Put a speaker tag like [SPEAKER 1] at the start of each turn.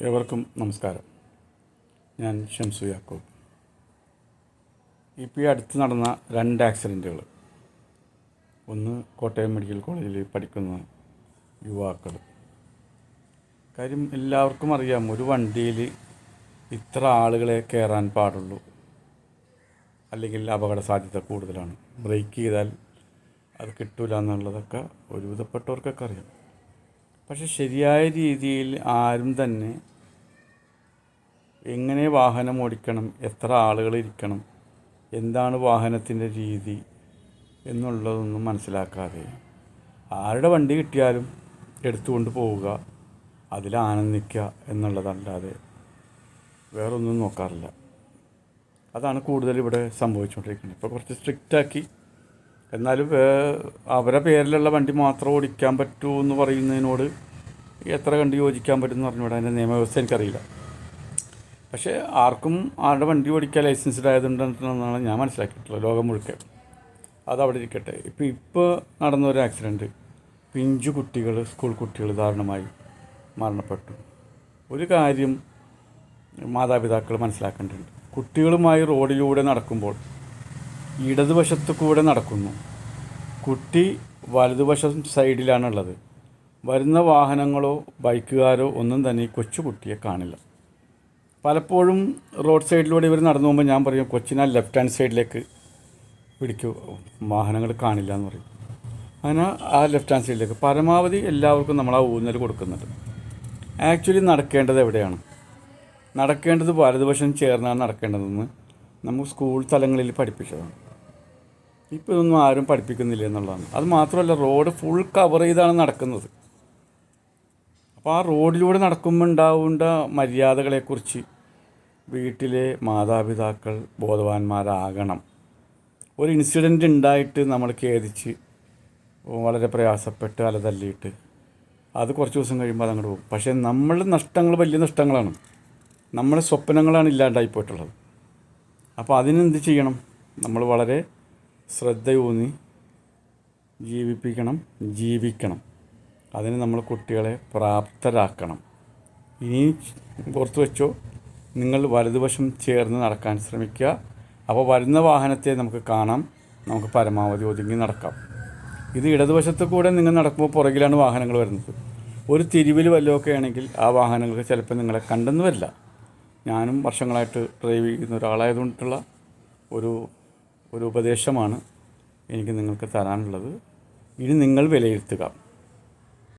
[SPEAKER 1] ഏവർക്കും നമസ്കാരം. ഞാൻ ഷംസു യാക്കോബ്. ഇപ്പോൾ ഈ അടുത്ത് നടന്ന 2 ആക്സിഡൻറ്റുകൾ, ഒന്ന് കോട്ടയം മെഡിക്കൽ കോളേജിൽ പഠിക്കുന്ന യുവാക്കൾ. കാര്യം എല്ലാവർക്കും അറിയാം, ഒരു വണ്ടിയിൽ ഇത്ര ആളുകളെ കയറാൻ പാടുള്ളൂ, അല്ലെങ്കിൽ അപകട സാധ്യത കൂടുതലാണ്. ബ്രേക്ക് ചെയ്താൽ അത് കിട്ടില്ല എന്നുള്ളതൊക്കെ ഒരുവിധപ്പെട്ടവർക്കൊക്കെ അറിയാം. പക്ഷെ ശരിയായ രീതിയിൽ ആരും തന്നെ എങ്ങനെ വാഹനം ഓടിക്കണം, എത്ര ആളുകൾ ഇരിക്കണം, എന്താണ് വാഹനത്തിൻ്റെ രീതി എന്നുള്ളതൊന്നും മനസ്സിലാക്കാതെ ആരുടെ വണ്ടി കിട്ടിയാലും എടുത്തുകൊണ്ട് പോവുക, അതിൽ ആനന്ദിക്കുക എന്നുള്ളതല്ലാതെ വേറൊന്നും നോക്കാറില്ല. അതാണ് കൂടുതൽ ഇവിടെ സംഭവിച്ചുകൊണ്ടിരിക്കുന്നത്. ഇപ്പോൾ കുറച്ച് സ്ട്രിക്റ്റാക്കി, എന്നാലും അവരുടെ പേരിലുള്ള വണ്ടി മാത്രം ഓടിക്കാൻ പറ്റൂ എന്ന് പറയുന്നതിനോട് എത്ര കണ്ട് യോജിക്കാൻ പറ്റുമെന്ന് പറഞ്ഞുകൂടെ. അതിൻ്റെ നിയമവ്യവസ്ഥ എനിക്കറിയില്ല. പക്ഷേ ആർക്കും ആരുടെ വണ്ടി ഓടിക്കാൻ ലൈസൻസ്ഡ് ആയതുണ്ടെന്നാണ് ഞാൻ മനസ്സിലാക്കിയിട്ടുള്ളത്, ലോകം മുഴുക്കെ. അതവിടെ ഇരിക്കട്ടെ. ഇപ്പോൾ നടന്നൊരു ആക്സിഡൻറ്റ്, പിഞ്ചു കുട്ടികൾ, സ്കൂൾ കുട്ടികൾ ദാരുണമായി മരണപ്പെട്ടു. ഒരു കാര്യം മാതാപിതാക്കൾ മനസ്സിലാക്കേണ്ടതുണ്ട്. കുട്ടികളുമായി റോഡിലൂടെ നടക്കുമ്പോൾ ഇടതുവശത്ത് കൂടെ നടക്കുന്നു. കുട്ടി വലതുവശം സൈഡിലാണുള്ളത്. വരുന്ന വാഹനങ്ങളോ ബൈക്കുകാരോ ഒന്നും തന്നെ ഈ കൊച്ചുകുട്ടിയെ കാണില്ല. പലപ്പോഴും റോഡ് സൈഡിലൂടെ ഇവർ നടന്നു പോകുമ്പോൾ ഞാൻ പറയും, കൊച്ചിനെ ലെഫ്റ്റ് ഹാൻഡ് സൈഡിലേക്ക് പിടിക്കൂ, വാഹനങ്ങൾ കാണില്ല എന്ന് പറയും. അങ്ങനെ ആ ലെഫ്റ്റ് ഹാൻഡ് സൈഡിലേക്ക് പരമാവധി എല്ലാവർക്കും നമ്മൾ ആ ഊന്നൽ കൊടുക്കുന്നുണ്ട്. ആക്ച്വലി നടക്കേണ്ടത് എവിടെയാണ്? നടക്കേണ്ടത് വലതുവശം ചേർന്നാണ് നടക്കേണ്ടതെന്ന് നമുക്ക് സ്കൂൾ തലങ്ങളിൽ പഠിപ്പിച്ചതാണ്. ഇപ്പോൾ ഇതൊന്നും ആരും പഠിപ്പിക്കുന്നില്ല എന്നുള്ളതാണ്. അത് മാത്രമല്ല, റോഡ് ഫുൾ കവർ ചെയ്താണ് നടക്കുന്നത്. അപ്പോൾ ആ റോഡിലൂടെ നടക്കുമ്പോൾ ഉണ്ടാവേണ്ട മര്യാദകളെക്കുറിച്ച് വീട്ടിലെ മാതാപിതാക്കൾ ബോധവാന്മാരാകണം. ഒരു ഇൻസിഡൻറ്റ് ഉണ്ടായിട്ട് നമ്മൾ ഖേദിച്ച് വളരെ പ്രയാസപ്പെട്ട് അലതല്ലിയിട്ട് അത് കുറച്ച് ദിവസം കഴിയുമ്പോൾ അതങ്ങോട്ട് പോകും. പക്ഷേ നമ്മളുടെ നഷ്ടങ്ങൾ വലിയ നഷ്ടങ്ങളാണ്. നമ്മുടെ സ്വപ്നങ്ങളാണ് ഇല്ലാണ്ടായിപ്പോയിട്ടുള്ളത്. അപ്പോൾ അതിനെന്ത് ചെയ്യണം? നമ്മൾ വളരെ ശ്രദ്ധയൂന്നി ജീവിക്കണം. അതിന് നമ്മൾ കുട്ടികളെ പ്രാപ്തരാക്കണം. ഇനി പുറത്തു വെച്ചോ, നിങ്ങൾ വലതുവശം ചേർന്ന് നടക്കാൻ ശ്രമിക്കുക. അപ്പോൾ വരുന്ന വാഹനത്തെ നമുക്ക് കാണാം, നമുക്ക് പരമാവധി ഒതുങ്ങി നടക്കാം. ഇത് ഇടതുവശത്ത് കൂടെ നിങ്ങൾ നടക്കുമ്പോൾ പുറകിലാണ് വാഹനങ്ങൾ വരുന്നത്. ഒരു തിരിവിൽ വല്ലതൊക്കെ ആണെങ്കിൽ ആ വാഹനങ്ങൾക്ക് ചിലപ്പോൾ നിങ്ങളെ കണ്ടെന്ന് വരില്ല. ഞാനും വർഷങ്ങളായിട്ട് ഡ്രൈവ് ചെയ്യുന്ന ഒരാളായതുകൊണ്ടുള്ള ഒരു ഉപദേശമാണ് എനിക്ക് നിങ്ങൾക്ക് തരാനുള്ളത്. ഇനി നിങ്ങൾ വിലയിരുത്തുക.